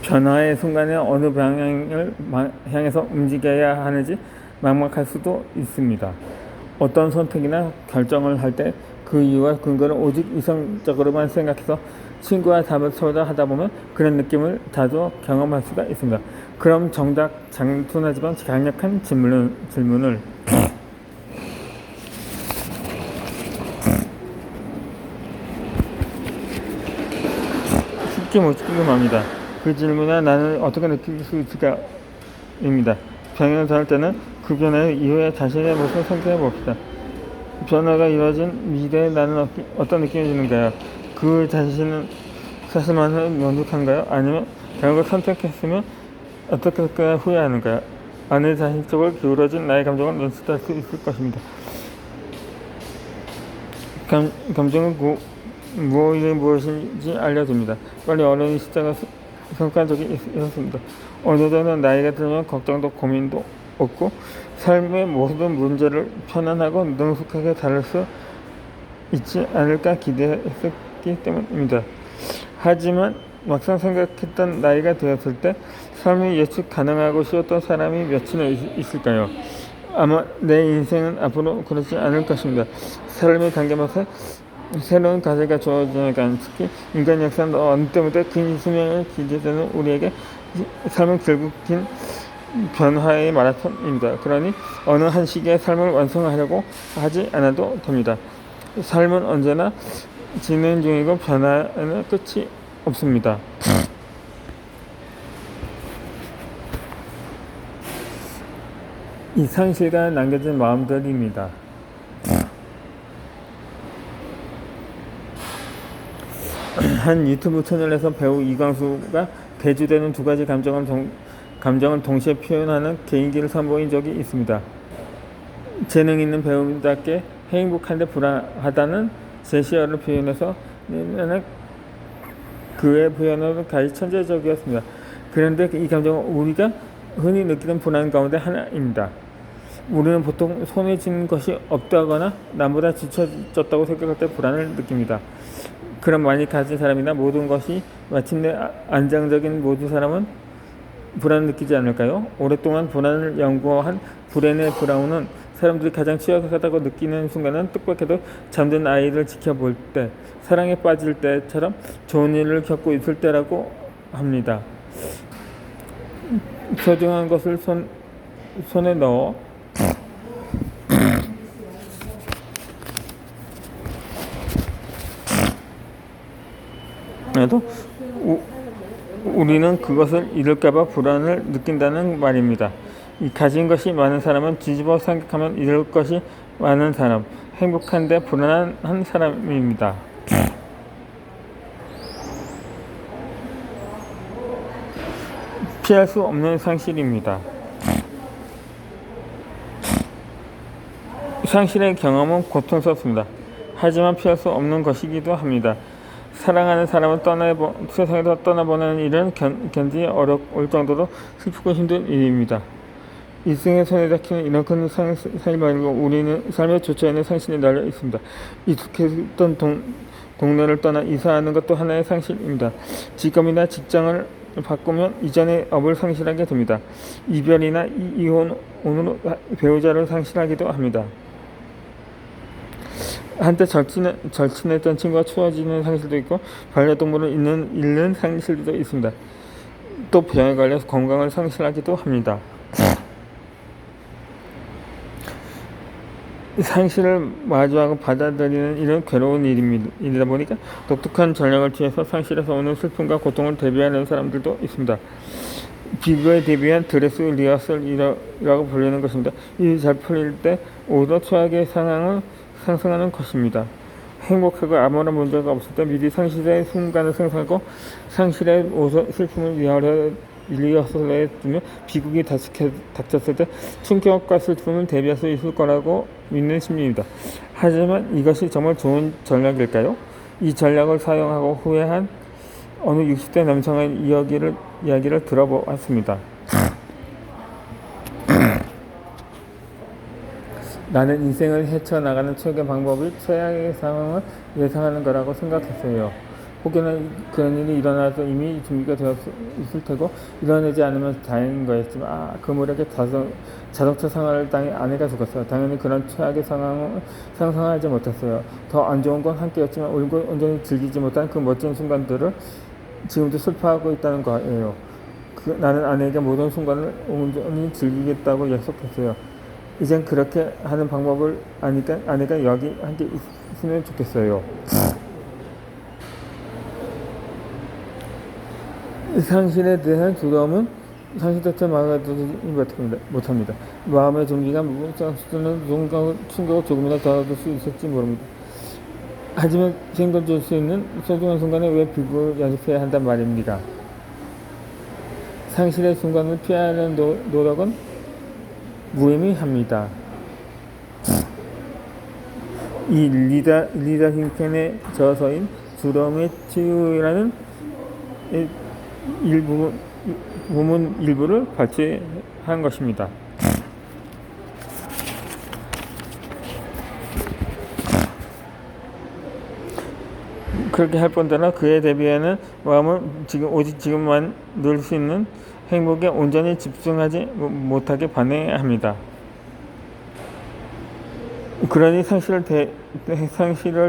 변화의 순간에 어느 방향을 향해서 움직여야 하는지 막막할 수도 있습니다. 어떤 선택이나 결정을 할 때 그 이유와 근거를 오직 이성적으로만 생각해서 친구와 답을 서다 하다 보면 그런 느낌을 자주 경험할 수가 있습니다. 그럼 정작 단순하지만 강력한 질문을 쉽게 묻기도 합니다. 그 질문에 나는 어떻게 느낄 수 있을까? 입니다. 변화를 할 때는 그 변화의 이후에 자신의 모습을 생각해 봅시다. 변화가 이루어진 미래에 나는 어떤 느낌이 드는가요? 그 자신은 사실만으로 만족한가요? 아니면 결국 선택했으면 어떻게 후회하는가요? 안의 자신 쪽을 기울어진 나의 감정을 눈치챌 수 있을 것입니다. 감정은 무엇인지 알려줍니다. 빨리 어른이 시작을 성공한 적이 있었습니다. 어느 정도 나이가 들면 걱정도 고민도 없고 삶의 모든 문제를 편안하고 능숙하게 다룰 수 있지 않을까 기대했기 때문입니다. 하지만 막상 생각했던 나이가 되었을 때 삶이 예측 가능하고 쉬웠던 사람이 몇이나 있을까요? 아마 내 인생은 앞으로 그렇지 않을 것입니다. 삶의 단계마다 새로운 과제가 주어지니까 특히 인간 역사는 어느 때보다 긴 수명을 기대되는 우리에게 삶은 결국 긴 변화의 마라톤입니다. 그러니 어느 한 시기에 삶을 완성하려고 하지 않아도 됩니다. 삶은 언제나 진행 중이고 변화는 끝이 없습니다. 이 상실과 남겨진 마음들입니다. 한 유튜브 채널에서 배우 이광수가 대주되는 두 가지 감정을 동시에 표현하는 개인기를 선보인 적이 있습니다. 재능 있는 배우답게 행복한데 불안하다는 제시어를 표현해서 그의 표현으로 가히 천재적이었습니다. 그런데 이 감정은 우리가 흔히 느끼는 불안 가운데 하나입니다. 우리는 보통 손에 쥔 것이 없다거나 남보다 지쳐졌다고 생각할 때 불안을 느낍니다. 그럼 많이 가진 사람이나 모든 것이 마침내 안정적인 모든 사람은 불안을 느끼지 않을까요? 오랫동안 불안을 연구한 브레네 브라운은 사람들이 가장 취약하다고 느끼는 순간은 똑똑해도 잠든 아이를 지켜볼 때, 사랑에 빠질 때처럼 좋은 일을 겪고 있을 때라고 합니다. 소중한 것을 손에 넣어 도 우리는 그것을 잃을까봐 불안을 느낀다는 말입니다. 이 가진 것이 많은 사람은 뒤집어 생각하면 잃을 것이 많은 사람, 행복한데 불안한 사람입니다. 피할 수 없는 상실입니다. 상실의 경험은 고통스럽습니다. 하지만 피할 수 없는 것이기도 합니다. 사랑하는 사람을 세상에서 떠나보내는 일은 견디기 어려울 정도로 슬프고 힘든 일입니다. 일생에 손에 잡히는 이런 큰 상실 말고 우리는 삶의 조처에는 상실이 널려 있습니다. 익숙했던 동네를 떠나 이사하는 것도 하나의 상실입니다. 직업이나 직장을 바꾸면 이전의 업을 상실하게 됩니다. 이별이나 이혼으로 배우자를 상실하기도 합니다. 한때 절친했던 친구가 추워지는 상실도 있고 반려동물을 잃는 상실도 있습니다. 또 병에 걸려서 건강을 상실하기도 합니다. 상실을 마주하고 받아들이는 일은 괴로운 일이다 보니까 독특한 전략을 취해서 상실에서 오는 슬픔과 고통을 대비하는 사람들도 있습니다. 비교에 대비한 드레스 리허설이라고 불리는 것입니다. 일이 잘 풀릴 때 오히려 최악의 상황을 상승하는 것입니다. 행복하고 아무런 문제가 없을 때 미리 상실의 순간을 상상하고 상실의 슬픔을 리허설에 두며 비극이 닥쳤을 때 충격과 슬픔을 대비할 수 있을 거라고 믿는 심리입니다. 하지만 이것이 정말 좋은 전략일까요? 이 전략을 사용하고 후회한 어느 60대 남성의 이야기를 들어보았습니다. 나는 인생을 헤쳐나가는 최고의 방법이 최악의 상황을 예상하는 거라고 생각했어요. 혹여나 그런 일이 일어나서 이미 준비가 되어 있을 테고 일어나지 않으면 다행인 거였지만 그 무렵에 자동차 상하를 당해 아내가 죽었어요. 당연히 그런 최악의 상황을 상상하지 못했어요. 더 안 좋은 건 함께였지만 온전히 즐기지 못한 그 멋진 순간들을 지금도 슬퍼하고 있다는 거예요. 나는 아내에게 모든 순간을 온전히 즐기겠다고 약속했어요. 이젠 그렇게 하는 방법을 아니까 아내가 여기 함께 있으면 좋겠어요. 상실에 대한 두려움은 상실 자체 막아두지 못합니다. 마음의 준비가 무분한 수준은 충격을 조금이나 더 얻을 수 있을지 모릅니다. 하지만 생각줄 수 있는 소중한 순간에 왜 비극을 연습해야 한단 말입니까? 상실의 순간을 피하는 노력은 무의미합니다. 이 리다 힌켄의 저서인 두려움의 치유라는 부문 일부를 발췌한 것입니다. 그렇게 할 뿐더러 그에 대비하는 마음을 오직 지금만 누릴 수 있는 행복에 온전히 집중하지 못하게 반해합니다. 그러니 상실을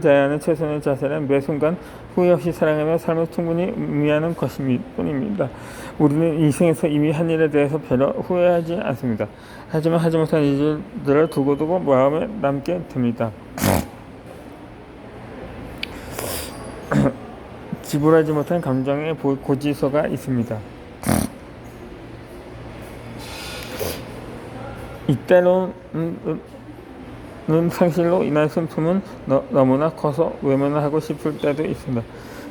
대하는 최선의 자세는 매 순간 후회 없이 사랑하며 삶을 충분히 의미하는 것뿐입니다. 우리는 인생에서 이미 한 일에 대해서 별로 후회하지 않습니다. 하지만 하지 못한 일들을 두고두고 마음에 남게 됩니다. 지불하지 못한 감정의 고지서가 있습니다. 이때로는 상실로 인한 슬픔은 너무나 커서 외면하고 싶을 때도 있습니다.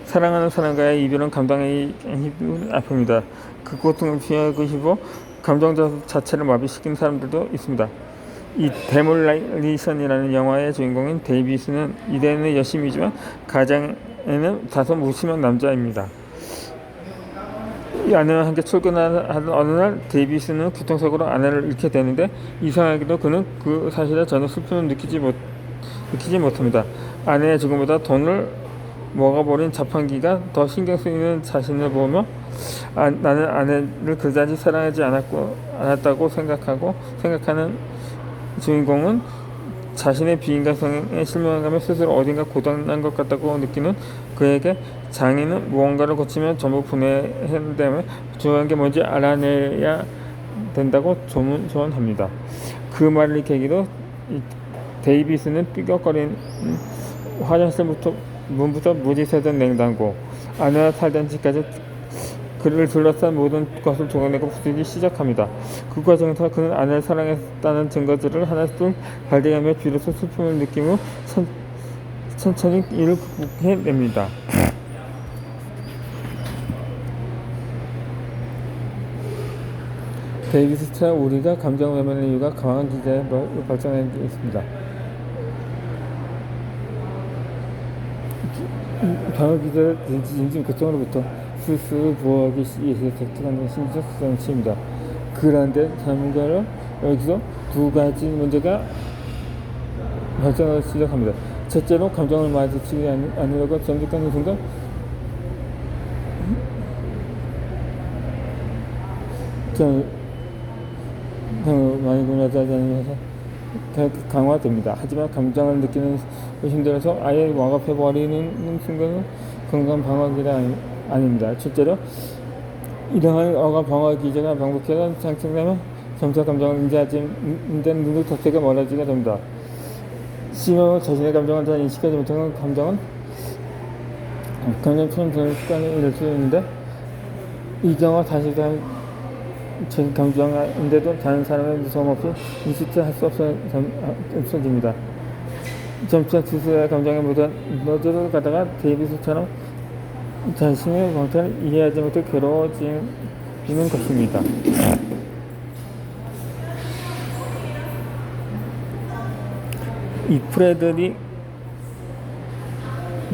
사랑하는 사람과의 이별은 감당하기 힘든 아픔입니다. 그 고통을 피하고 싶어 감정 자체를 마비시킨 사람들도 있습니다. 이 데몰리션이라는 영화의 주인공인 데이비스는 이래는 여심이지만 가장에는 다소 무심한 남자입니다. 이 아내와 함께 출근하는 어느 날 데이비스는 교통사고로 아내를 잃게 되는데 이상하게도 그는 그 사실에 전혀 슬픔을 느끼지 못합니다. 아내의 죽음보다 돈을 먹어버린 자판기가 더 신경 쓰이는 자신을 보며 나는 아내를 그다지 사랑하지 않았다고 생각하는 주인공은 자신의 비인간성에 실망하며 스스로 어딘가 고장난 것 같다고 느끼는 그에게 장인은 무언가를 고치면 전부 분해한다며 중요한 게 뭔지 알아내야 된다고 조언합니다. 그 말을 계기로 데이비스는 삐걱거리는 화장실 문부터 물이 새던 냉장고, 아내와 살던 집까지 그를 둘러싼 모든 것을 도려내고 부수기 시작합니다. 그 과정에서 그는 아내를 사랑했다는 증거들을 하나씩 발견하며 비로소 슬픔을 느끼며 천천히 이를 극복해냅니다. 데이비스처럼 우리가 감정 외면의 이유가 강한 기자에 발전해 있습니다. 강한 기자를 인증 거점으로부터 스스로 부하기 위해서 획득하는 심리적 수단치입니다. 그런데 전문가는 여기서 두 가지 문제가 발전하기 시작합니다. 첫째로 감정을 마주치지 않으려고 전직하는 순간 많이 논하지 않으면서 강화됩니다. 하지만 감정을 느끼는 힘들어서 아예 와갑해버리는 순간은 건강 방어기가 아닙니다. 실제로 이러한 어감 방어 기제가 반복해서 상승되면 점차 감정을 인지하지 못하는 능력 자체가 멀어지게 됩니다. 심하고 자신의 감정을 잘 인식하지 못하는 감정은 감정 표현 습관이 이룰 수 있는데 이 경우가 다시 자기 감정인데도 다른 사람의 무서움 없이 인식할 수 없어집니다. 점차 스스로의 감정에 묻어들어 가다가 데이비스처럼 자신의 방탄을 이해하지 못해 괴로워지는 것입니다. 이 프레드리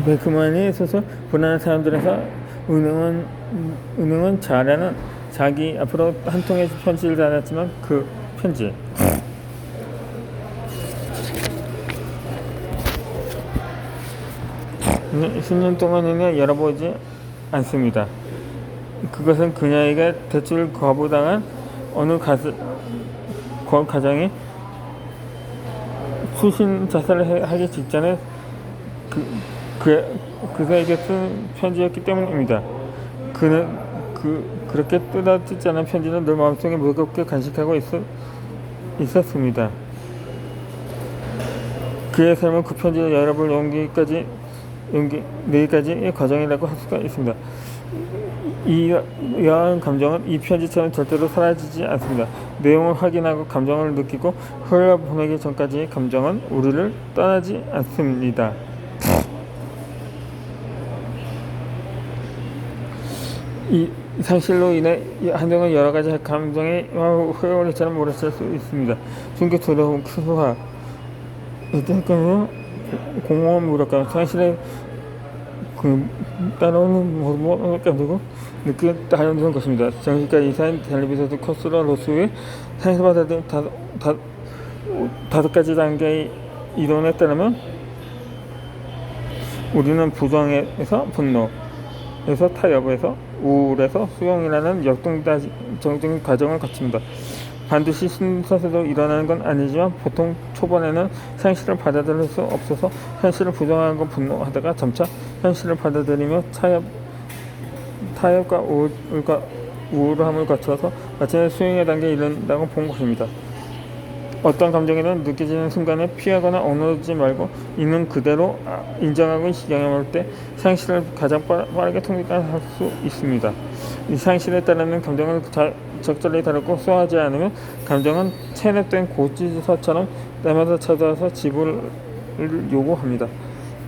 베크만의 소설 불안한 사람들에서 은흥은 잘하는 자기 앞으로 한 통의 편지를 달았지만 그 편지 10년 동안이나 열어보지 않습니다. 그것은 그녀에게 대출 거부당한 어느 가정이 수신 자살을 하기 직전에 그에게 쓴 편지였기 때문입니다. 그는 그렇게 뜯어뜯지 않은 편지는 늘 마음속에 무겁게 간직하고 있었습니다. 그의 삶은 그 편지를 열어볼 내기까지의 과정이라고 할 수가 있습니다. 이러한 감정은 이 편지처럼 절대로 사라지지 않습니다. 내용을 확인하고 감정을 느끼고 흘려보내기 전까지의 감정은 우리를 떠나지 않습니다. 이 상실로 인해 한동안 여러 가지 감정이 흘러오리처럼 몰아칠 수 있습니다. 충격, 두려움, 수화, 공허함, 무력감, 상실에 따라오는 모습을 가지고 느끼는 것입니다. 정신과 의사인 델리비서드 커스러 로스의 상실받아들인 5가지 단계의 이론에 따르면 우리는 부정에서 분노에서 타협에서 우울에서 수용이라는 역동적인 과정을 거칩니다. 반드시 순서대로 일어나는 건 아니지만 보통 초반에는 상실을 받아들일 수 없어서 현실을 부정하고 분노하다가 점차 현실을 받아들이며 타협과 우울함을 거쳐서 마침내 수용의 단계에 이른다고 본 것입니다. 어떤 감정이든 느껴지는 순간에 피하거나 억누르지 말고 있는 그대로 인정하고 경험할 때 상실을 가장 빠르게 통제할 수 있습니다. 이 상실에 따르는 감정을 적절히 다루고 소화하지 않으면 감정은 체납된 고지서처럼 때마다 찾아와서 지불을 요구합니다.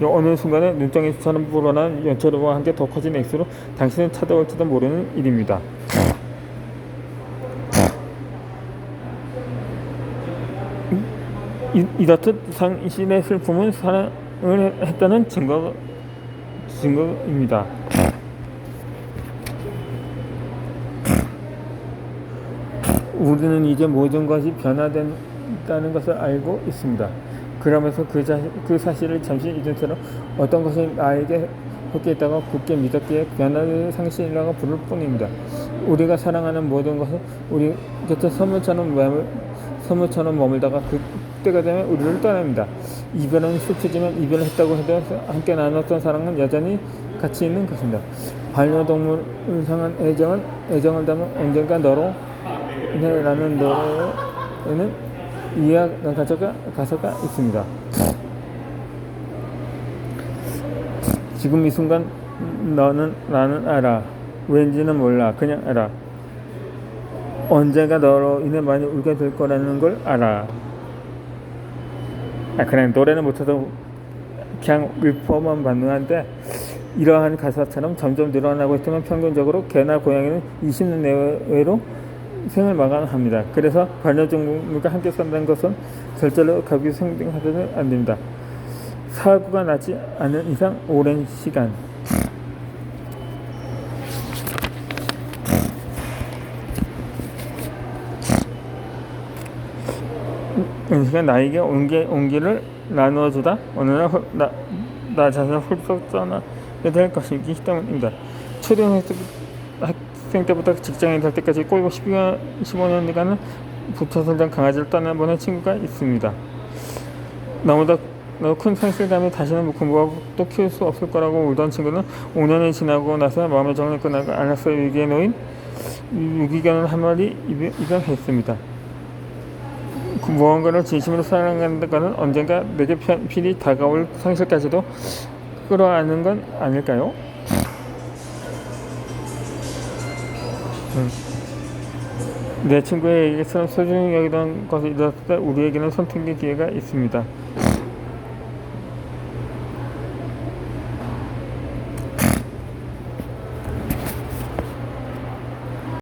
어느 순간에 눈덩이처럼 불어난 연체료와 함께 더 커진 액수로 당신을 찾아올지도 모르는 일입니다. 이렇듯 상실의 슬픔은 사랑을 했다는 증거입니다. 우리는 이제 모든 것이 변화된다는 것을 알고 있습니다. 그러면서 그 사실을 잠시 잊은 채로 어떤 것이 나에게 속했다고 굳게 믿었기에 변화의 상실이라고 부를 뿐입니다. 우리가 사랑하는 모든 것은 우리 곁에 선물처럼 머물다가 그때가 되면 우리를 떠납니다. 이별은 슬프지만 이별을 했다고 해도 함께 나눴던 사랑은 여전히 가치 있는 것입니다. 반려동물을 향한 애정을 담은 언젠가 너로 인해 라는 노래에는 이해한 가사가 있습니다. 지금 이 순간 나는 알아. 왠지는 몰라. 그냥 알아. 언젠가 너로 인해 많이 울게 될 거라는 걸 알아. 그냥 노래는 못해도 그냥 읊어만 봤는데 이러한 가사처럼 점점 늘어나고 있지만 평균적으로 개나 고양이는 20년 내외로 생을 마감합니다. 그래서 반려동물과 함께 산다는 것은 절대로 가볍게 생각하지는 않습니다. 사고가 나지 않은 이상 오랜 시간. 은시가 나에게 온기를 나누어주다 어느 날 나 자신을 훌쩍 떠나게 될 것이기 때문입니다. 초등학생 때부터 직장인 될 때까지 꼬이고 15년간은 붙어 살던 강아지를 떠나보낸 친구가 있습니다. 너무도 큰 상실감에 다시는 공부하고 또 키울 수 없을 거라고 울던 친구는 5년이 지나고 나서 마음의 정을 끝나고 알라스카 위기에 놓인 유기견을 한 마리 입양했습니다. 무언가를 진심으로 사랑한다는 언젠가 내게 필히 다가올 상실까지도 끌어안는 건 아닐까요? 내 친구에게서 소중히 여기던 것을 잃었을 때 우리에게는 선택의 기회가 있습니다.